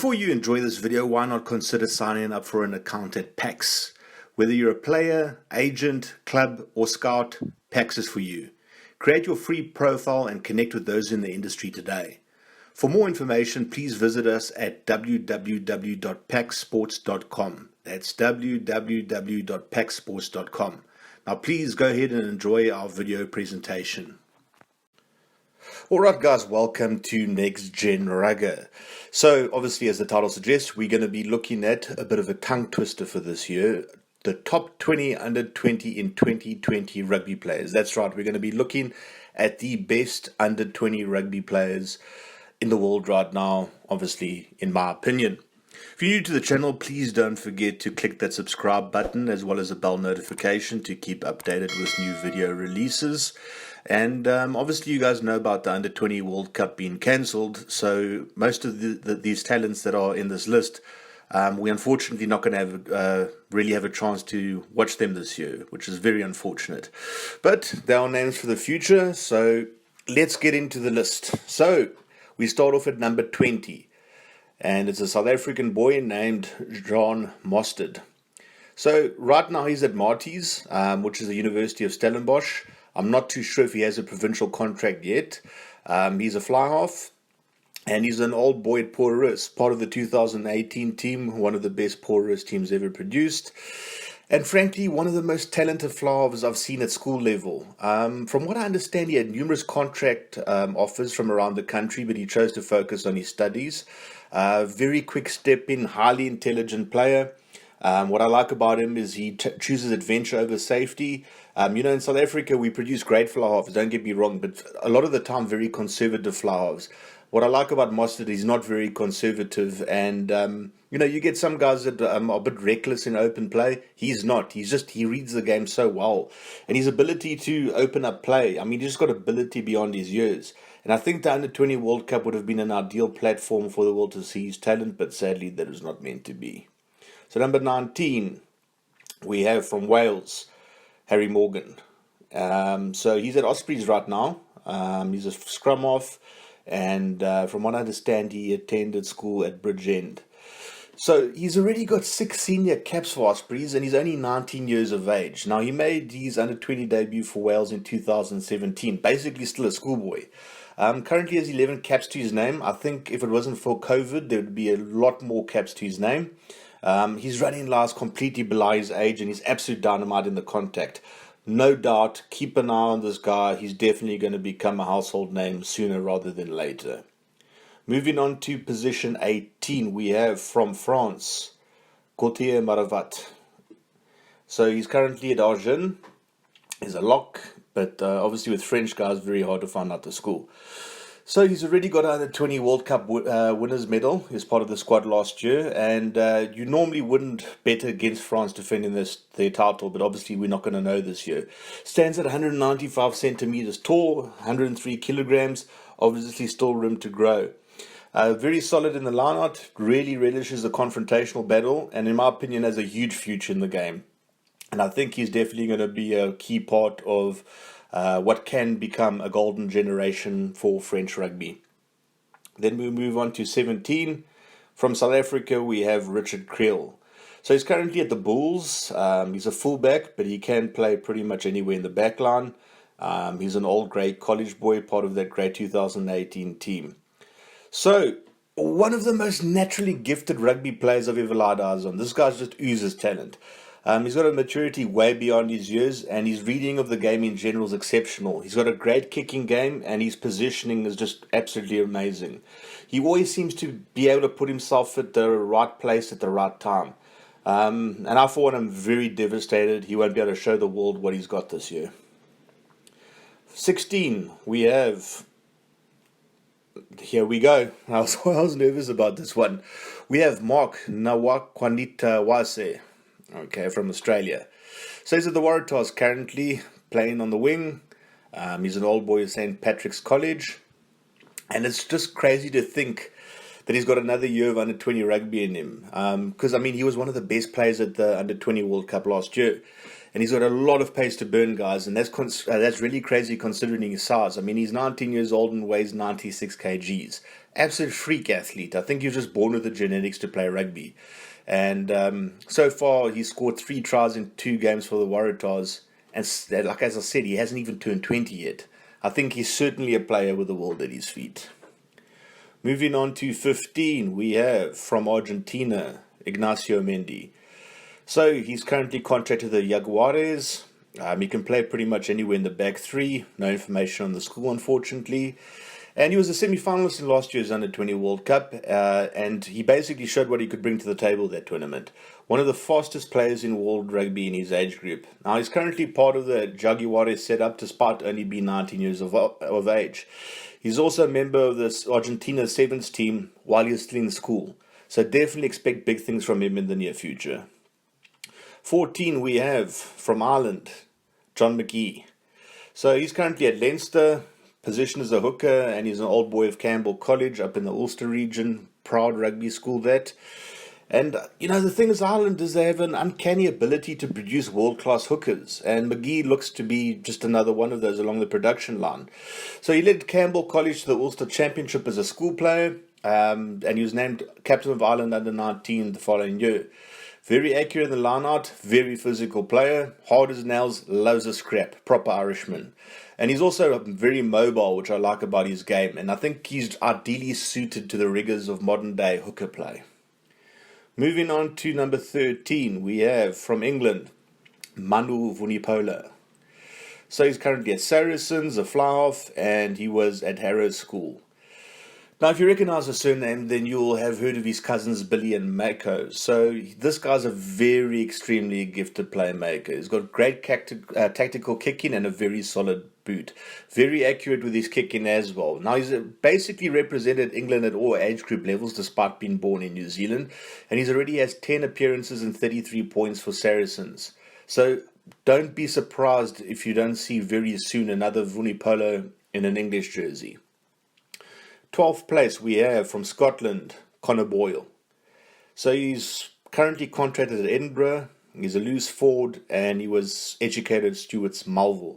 Before you enjoy this video, why not consider signing up for an account at PAX? Whether you're a player, agent, club or scout, PAX is for you. Create your free profile and connect with those in the industry today. For more information, please visit us at www.paxsports.com. That's www.paxsports.com. Now please go ahead and enjoy our video presentation. Alright guys, welcome to NextGenRugga. So obviously, as the title suggests, we're going to be looking at a bit of a tongue twister for this year. The top 20 under 20 in 2020 rugby players. That's right, we're going to be looking at the best under 20 rugby players in the world right now, obviously, in my opinion. If you're new to the channel, please don't forget to click that subscribe button as well as a bell notification to keep updated with new video releases. And obviously you guys know about the Under 20 World Cup being cancelled, so most of these talents that are in this list, we're unfortunately not going to have really have a chance to watch them this year, which is very unfortunate. But there are names for the future, so let's get into the list. So we start off at number 20, and it's a South African boy named JUAN MOSTERT. So right now he's at Marties, which is the University of Stellenbosch. I'm not too sure if he has a provincial contract yet. He's a fly half, and he's an old boy at ROOS, part of the 2018 team, one of the best ROOS teams ever produced. And frankly, one of the most talented fly halves I've seen at school level. From what I understand, he had numerous contract offers from around the country, but he chose to focus on his studies. Very quick step in, highly intelligent player. What I like about him is he chooses adventure over safety. In South Africa, we produce great fly halves, don't get me wrong, but a lot of the time, very conservative fly halves. What I like about Mostert, he's not very conservative, and, you get some guys that are a bit reckless in open play. He's not. He reads the game so well. And his ability to open up play, he's just got ability beyond his years. And I think the Under 20 World Cup would have been an ideal platform for the world to see his talent, but sadly, that is not meant to be. So number 19, we have from Wales, HARRI Morgan. So he's at Ospreys right now. He's a scrum half, and from what I understand, he attended school at Bridgend. So he's already got 6 senior caps for Ospreys, and he's only 19 years of age. Now, he made his under 20 debut for Wales in 2017, basically still a schoolboy. Currently has 11 caps to his name. I think if it wasn't for COVID, there would be a lot more caps to his name. His running lies completely belie his age, and he's absolute dynamite in the contact. No doubt, keep an eye on this guy. He's definitely going to become a household name sooner rather than later. Moving on to position 18, we have from France, Gauthier Maravat. So he's currently at Argent. He's a lock, but obviously with French guys, very hard to find out the school. So he's already got an Under-20 World Cup winners medal as part of the squad last year, and you normally wouldn't bet against France defending their title, but obviously we're not going to know this year. Stands at 195 centimeters tall, 103 kilograms, obviously still room to grow. Very solid in the line-out, really relishes the confrontational battle, and in my opinion has a huge future in the game. And I think he's definitely going to be a key part of what can become a golden generation for French rugby. Then we move on to 17. From South Africa, we have KRIEL. So he's currently at the Bulls. He's a fullback, but he can play pretty much anywhere in the back line. He's an old grey college boy, part of that great 2018 team. So, one of the most naturally gifted rugby players I've ever laid eyes on. This guy just oozes talent. He's got a maturity way beyond his years, and his reading of the game in general is exceptional. He's got a great kicking game, and his positioning is just absolutely amazing. He always seems to be able to put himself at the right place at the right time. And I, for one, am very devastated he won't be able to show the world what he's got this year. 16, we have... Here we go. I was nervous about this one. We have NAWAQANITAWASE. Okay, from Australia. So he's at the Waratahs currently, playing on the wing. He's an old boy at St. Patrick's College. And it's just crazy to think that he's got another year of under 20 rugby in him. Because, he was one of the best players at the under 20 World Cup last year. And he's got a lot of pace to burn, guys, and that's really crazy considering his size. I mean, he's 19 years old and weighs 96 kgs. Absolute freak athlete. I think he was just born with the genetics to play rugby. And so far, he's scored 3 tries in 2 games for the Waratahs. And like as I said, he hasn't even turned 20 yet. I think he's certainly a player with the world at his feet. Moving on to 15, we have from Argentina, IGNACIO MENDY. So he's currently contracted to the Jaguares. He can play pretty much anywhere in the back 3. No information on the school, unfortunately. And he was a semi-finalist in last year's Under-20 World Cup, and he basically showed what he could bring to the table that tournament. One of the fastest players in world rugby in his age group. Now, he's currently part of the Jaguares setup, despite only being 19 years of age. He's also a member of the Argentina Sevens team while he's still in school. So definitely expect big things from him in the near future. 14, we have, from Ireland, John McGee. So he's currently at Leinster, position as a hooker, and he's an old boy of Campbell College up in the Ulster region. Proud rugby school that. And, you know, the thing is, Ireland is they have an uncanny ability to produce world-class hookers. And McGee looks to be just another one of those along the production line. So he led Campbell College to the Ulster Championship as a school player. And he was named captain of Ireland under-19 the following year. Very accurate in the line-out, very physical player, hard as nails, loves a scrap, proper Irishman. And he's also very mobile, which I like about his game, and I think he's ideally suited to the rigours of modern-day hooker play. Moving on to number 13, we have, from England, MANU VUNIPOLA. So he's currently at Saracens, a fly-off, and he was at Harrow School. Now, if you recognize the surname, then you'll have heard of his cousins Billy and Mako. So this guy's a very extremely gifted playmaker. He's got great tactical kicking and a very solid boot. Very accurate with his kicking as well. Now, he's basically represented England at all age group levels despite being born in New Zealand. And he's already has 10 appearances and 33 points for Saracens. So don't be surprised if you don't see very soon another Vunipola in an English jersey. 12th place we have from Scotland, Conor Boyle. So he's currently contracted at Edinburgh. He's a loose forward and he was educated at Stuart's Malvern.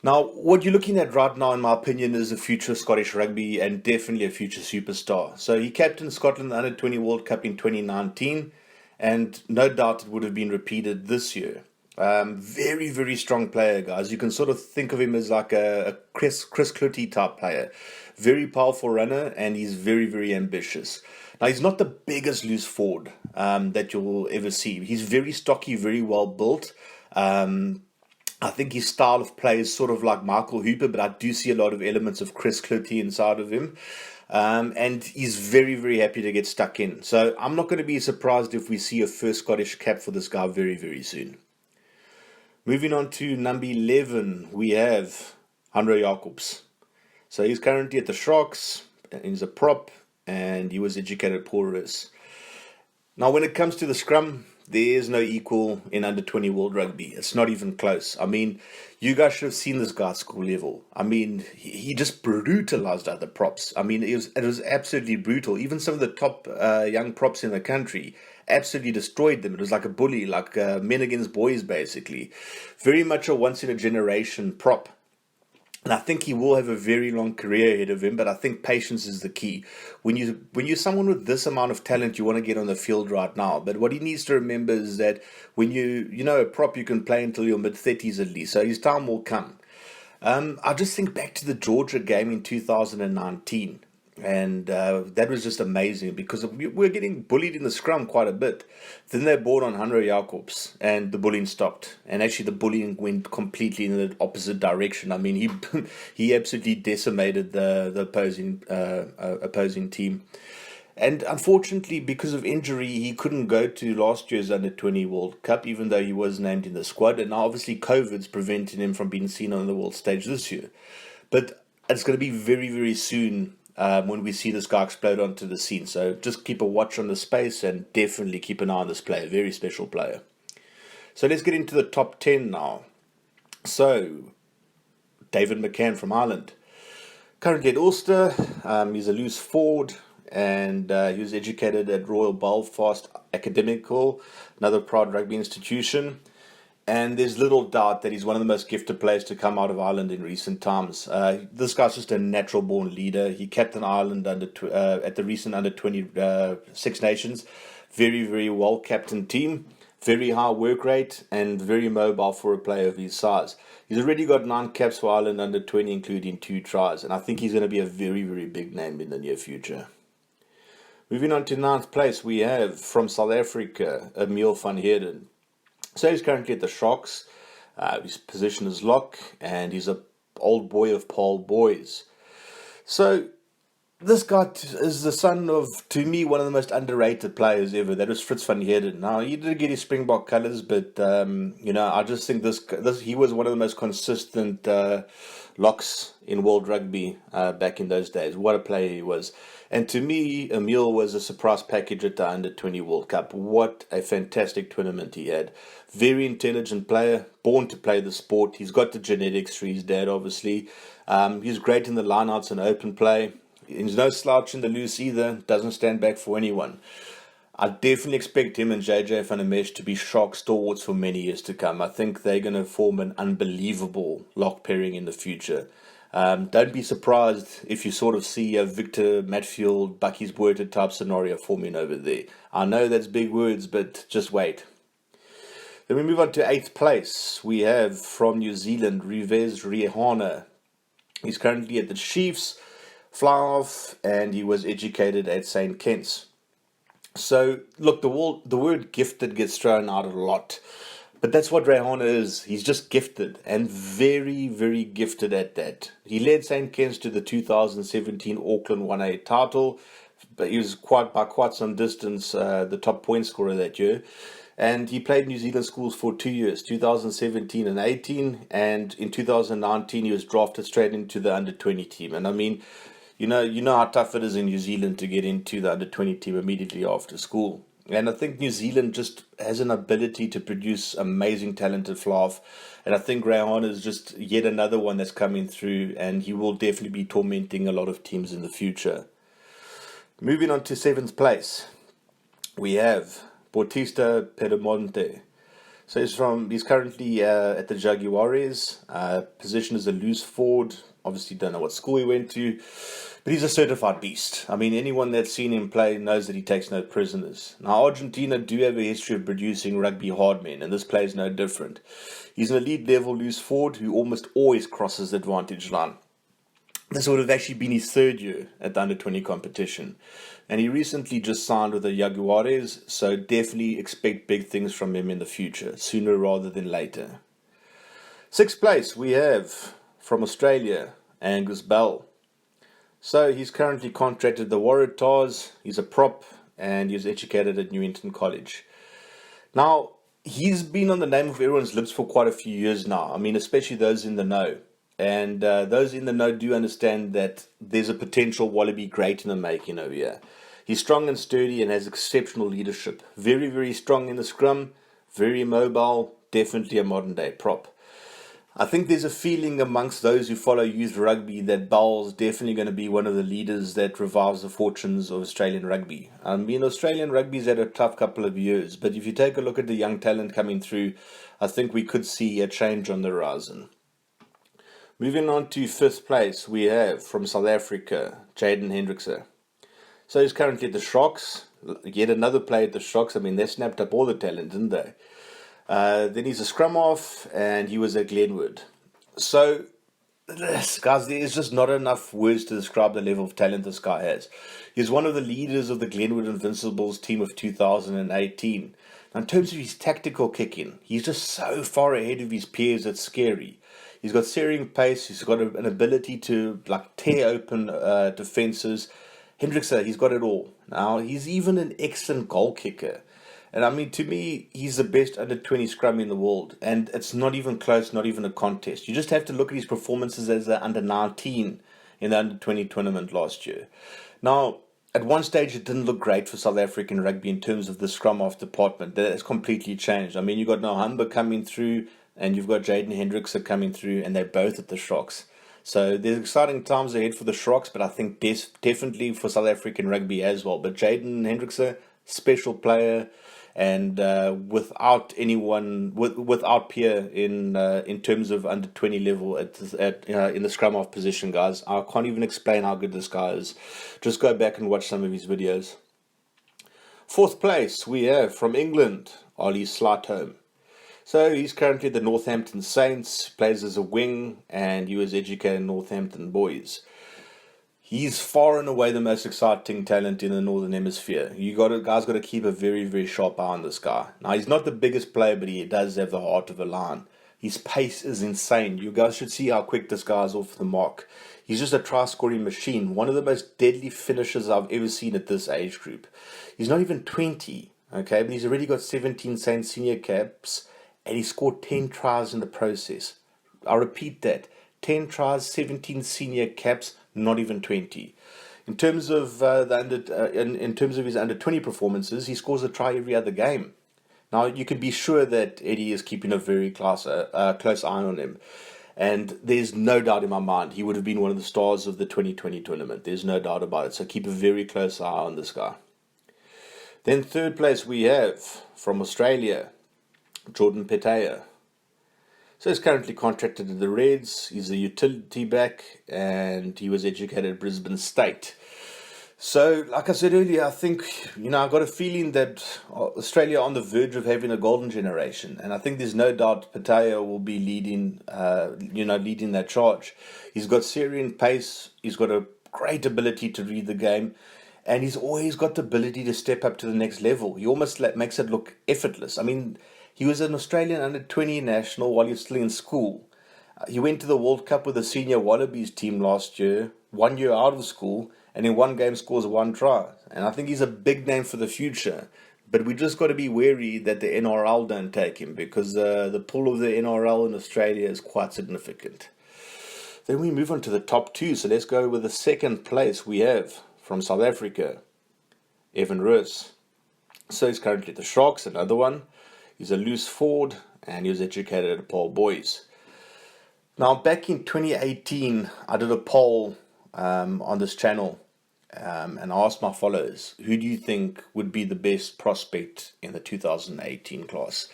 Now, what you're looking at right now, in my opinion, is a future Scottish rugby and definitely a future superstar. So he captained Scotland the Under-20 World Cup in 2019 and no doubt it would have been repeated this year. Very, very strong player, guys. You can sort of think of him as like a Chris Clutty type player. Very powerful runner, and he's very, very ambitious. Now, he's not the biggest loose forward that you'll ever see. He's very stocky, very well built. I think his style of play is sort of like Michael Hooper, but I do see a lot of elements of Chris Clutty inside of him. And he's very, very happy to get stuck in. So I'm not going to be surprised if we see a first Scottish cap for this guy very, very soon. Moving on to number 11, we have HANRO Jacobs. So he's currently at the Sharks, and he's a prop, and he was educated at Porus. Now, when it comes to the scrum, there is no equal in under-20 World Rugby. It's not even close. I mean, you guys should have seen this guy at school level. I mean, he just brutalized other props. I mean, it was absolutely brutal. Even some of the top young props in the country absolutely destroyed them. It was like a bully, like men against boys, basically. Very much a once-in-a-generation prop. And I think he will have a very long career ahead of him, but I think patience is the key. When you're someone with this amount of talent, you want to get on the field right now. But what he needs to remember is that when you know a prop, you can play until your mid-30s at least. So his time will come. I just think back to the Georgia game in 2019. And that was just amazing because we were getting bullied in the scrum quite a bit. Then they brought on HANRO Jacobs and the bullying stopped. And actually the bullying went completely in the opposite direction. I mean, he absolutely decimated the opposing team. And unfortunately, because of injury, he couldn't go to last year's Under-20 World Cup, even though he was named in the squad. And now obviously COVID's preventing him from being seen on the world stage this year. But it's going to be very, very soon when we see this guy explode onto the scene. So just keep a watch on the space and definitely keep an eye on this player. Very special player. So let's get into the top 10 now. So, David McCann from Ireland. Currently at Ulster. He's a loose forward and he was educated at Royal Belfast Academical, another proud rugby institution. And there's little doubt that he's one of the most gifted players to come out of Ireland in recent times. This guy's just a natural-born leader. He captained Ireland at the recent under-20 Six Nations. Very, very well-captained team. Very high work rate and very mobile for a player of his size. He's already got 9 caps for Ireland under-20, including 2 tries. And I think he's going to be a very, very big name in the near future. Moving on to 9th place, we have from South Africa, Emile van Heerden. So he's currently at the Sharks. His position is lock, and he's an old boy of Paul Boys. So this guy is the son of, to me, one of the most underrated players ever. That was Fritz van Heerden. Now, he didn't get his Springbok colours, but, I just think he was one of the most consistent locks in world rugby back in those days. What a player he was. And to me, Emile was a surprise package at the Under-20 World Cup. What a fantastic tournament he had. Very intelligent player, born to play the sport. He's got the genetics for his dad, obviously. He's great in the lineouts and open play. He's no slouch in the loose either. Doesn't stand back for anyone. I definitely expect him and JJ van der Merwe to be Shark stalwarts for many years to come. I think they're going to form an unbelievable lock pairing in the future. Don't be surprised if you sort of see a Victor Matfield, Bucky's Boerter type scenario forming over there. I know that's big words, but just wait. Then we move on to 8th place. We have from New Zealand, RIVEZ REIHANA. He's currently at the Chiefs, fly off, and he was educated at St. Kitts. So, look, the word gifted gets thrown out a lot. But that's what REIHANA is. He's just gifted, and very, very gifted at that. He led St. Kitts to the 2017 Auckland 1A title, but he was by quite some distance the top point scorer that year. And he played New Zealand schools for 2 years, 2017 and 18, and in 2019 he was drafted straight into the under-20 team. And I mean, you know how tough it is in New Zealand to get into the under-20 team immediately after school. And I think New Zealand just has an ability to produce amazing, talented fluff. And I think REIHANA is just yet another one that's coming through, and he will definitely be tormenting a lot of teams in the future. Moving on to 7th place, we have BAUTISTA PEDEMONTE. So he's currently at the Jaguares. Position is a loose forward. Obviously don't know what school he went to, but he's a certified beast. I mean, anyone that's seen him play knows that he takes no prisoners. Now, Argentina do have a history of producing rugby hardmen, and this player is no different. He's an elite level loose forward who almost always crosses the advantage line. This would have actually been his 3rd year at the under-20 competition. And he recently just signed with the Jaguares, so definitely expect big things from him in the future, sooner rather than later. 6th place, we have from Australia, Angus Bell. So he's currently contracted the Waratahs. He's a prop, and he's educated at Newington College. Now, he's been on the name of everyone's lips for quite a few years now. I mean, especially those in the know. And those in the know do understand that there's a potential Wallaby great in the making over here. He's strong and sturdy and has exceptional leadership. Very, very strong in the scrum. Very mobile. Definitely a modern day prop. I think there's a feeling amongst those who follow youth rugby that Bell's definitely going to be one of the leaders that revives the fortunes of Australian rugby. I mean, Australian rugby's had a tough couple of years, but if you take a look at the young talent coming through, I think we could see a change on the horizon. Moving on to 5th place, we have from South Africa, JADEN HENDRIKSE. So he's currently at the Sharks. Yet another player at the Sharks. I mean, they snapped up all the talent, didn't they? Then he's a scrum off, and he was at Glenwood. So, guys, there's just not enough words to describe the level of talent this guy has. He's one of the leaders of the Glenwood Invincibles team of 2018. Now, in terms of his tactical kicking, he's just so far ahead of his peers, it's scary. He's got searing pace, he's got an ability to tear open defences. Hendrikse, he's got it all. Now, he's even an excellent goal kicker. And I mean, to me, he's the best under-20 scrum in the world. And it's not even close, not even a contest. You just have to look at his performances as the under-19 in the under-20 tournament last year. Now, at one stage, it didn't look great for South African rugby in terms of the scrum-off department. That has completely changed. I mean, you've got Nohamba coming through, and you've got JADEN HENDRIKSE coming through, and they're both at the Sharks. So there's exciting times ahead for the Sharks, but I think definitely for South African rugby as well. But JADEN HENDRIKSE, special player. and without anyone, without peer in terms of under 20 level in the scrum half position, guys. I can't even explain how good this guy is. Just go back and watch some of his videos. Fourth place we have from England, OLLIE SLEIGHTHOME. So he's currently at the Northampton Saints, plays as a wing, and he was educated in Northampton Boys. He's far and away the most exciting talent in the Northern Hemisphere. Guys got to keep a very, very sharp eye on this guy. Now, he's not the biggest player, but he does have the heart of a lion. His pace is insane. You guys should see how quick this guy is off the mark. He's just a try-scoring machine. One of the most deadly finishers I've ever seen at this age group. He's not even 20, okay, but he's already got 17 Saints senior caps, and he scored 10 tries in the process. I repeat that. 10 tries, 17 senior caps, not even 20. In terms of in terms of his under 20 performances, he scores a try every other game. Now you can be sure that Eddie is keeping a very close eye on him, and there's no doubt in my mind he would have been one of the stars of the 2020 tournament. There's no doubt about it. So keep a very close eye on this guy. Then third place we have from Australia, Jordan PETAIA. So he's currently contracted to the Reds. He's a utility back, and he was educated at Brisbane State. So, like I said earlier, I think, I've got a feeling that Australia are on the verge of having a golden generation, and I think there's no doubt PETAIA will be leading that charge. He's got Syrian pace. He's got a great ability to read the game, and he's always got the ability to step up to the next level. He almost makes it look effortless. I mean, he was an Australian under-20 national while he was still in school. He went to the World Cup with the senior Wallabies team last year, 1 year out of school, and in one game scores 1 try. And I think he's a big name for the future. But we just got to be wary that the NRL don't take him, because the pull of the NRL in Australia is quite significant. Then we move on to the top 2. So let's go with the second place we have from South Africa, ROOS. So he's currently at the Sharks, another one. He's a loose forward, and he was educated at Paul Boys. Now, back in 2018, I did a poll on this channel, and I asked my followers, who do you think would be the best prospect in the 2018 class?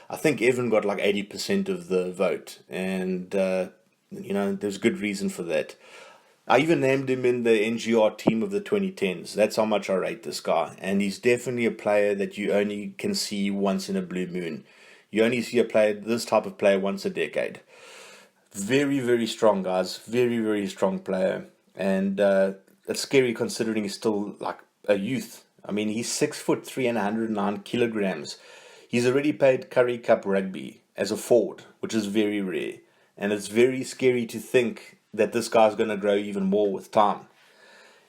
I think Evan got like 80% of the vote, and there's good reason for that. I even named him in the NGR team of the 2010s. That's how much I rate this guy. And he's definitely a player that you only can see once in a blue moon. You only see this type of player once a decade. Very, very strong, guys. Very, very strong player. And it's scary considering he's still like a youth. I mean, he's 6'3" and 109 kilograms. He's already played Currie Cup rugby as a forward, which is very rare. And it's very scary to think that this guy's going to grow even more with time.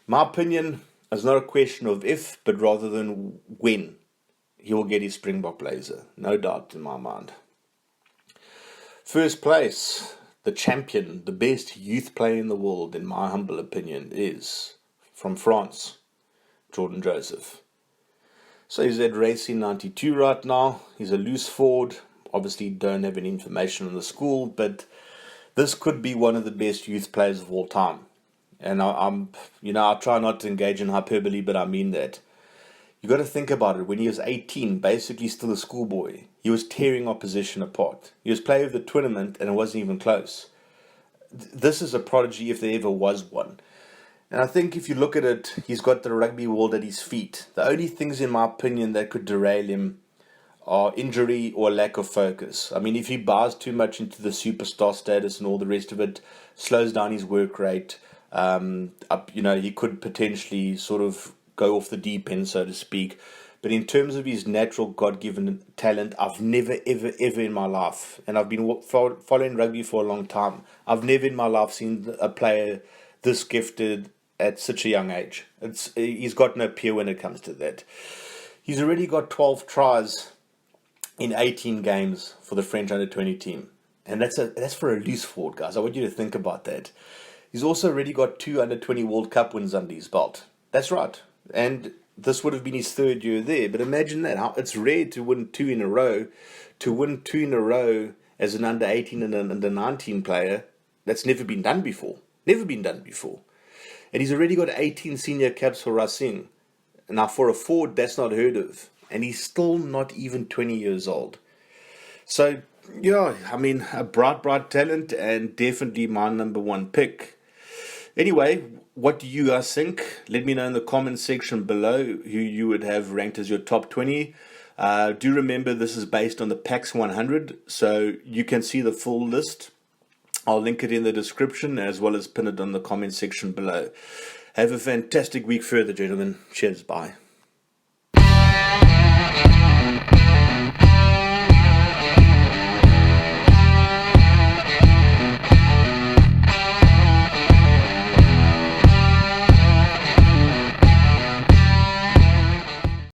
My opinion is not a question of if, but rather than when he will get his Springbok blazer. No doubt in my mind. First place, the champion, the best youth player in the world, in my humble opinion, is from France, Jordan Joseph. So he's at Racing 92 right now. He's a loose forward. Obviously don't have any information on the school, but this could be one of the best youth players of all time. And I try not to engage in hyperbole, but I mean that. You got to think about it. When he was 18, basically still a schoolboy, he was tearing opposition apart. He was player of the tournament, and it wasn't even close. This is a prodigy if there ever was one. And I think if you look at it, he's got the rugby world at his feet. The only things, in my opinion, that could derail him are injury or lack of focus. I mean, if he buys too much into the superstar status and all the rest of it, slows down his work rate, he could potentially sort of go off the deep end, so to speak. But in terms of his natural God-given talent, I've never, ever, ever in my life, and I've been following rugby for a long time, I've never in my life seen a player this gifted at such a young age. He's got no peer when it comes to that. He's already got 12 tries in 18 games for the French under-20 team. And that's for a loose forward, guys. I want you to think about that. He's also already got 2 under-20 World Cup wins under his belt. That's right. And this would have been his 3rd year there. But imagine that. It's rare to win 2 in a row. To win 2 in a row as an under-18 and an under-19 player, that's never been done before. Never been done before. And he's already got 18 senior caps for Racing. Now, for a forward, that's not heard of. and he's still not even 20 years old. So, yeah, I mean, a bright talent, and definitely my number one pick. Anyway, what do you guys think? Let me know in the comment section below who you would have ranked as your top 20. Do remember this is based on the PAX 100, so you can see the full list. I'll link it in the description as well as pin it on the comment section below. Have a fantastic week further, gentlemen. Cheers, bye.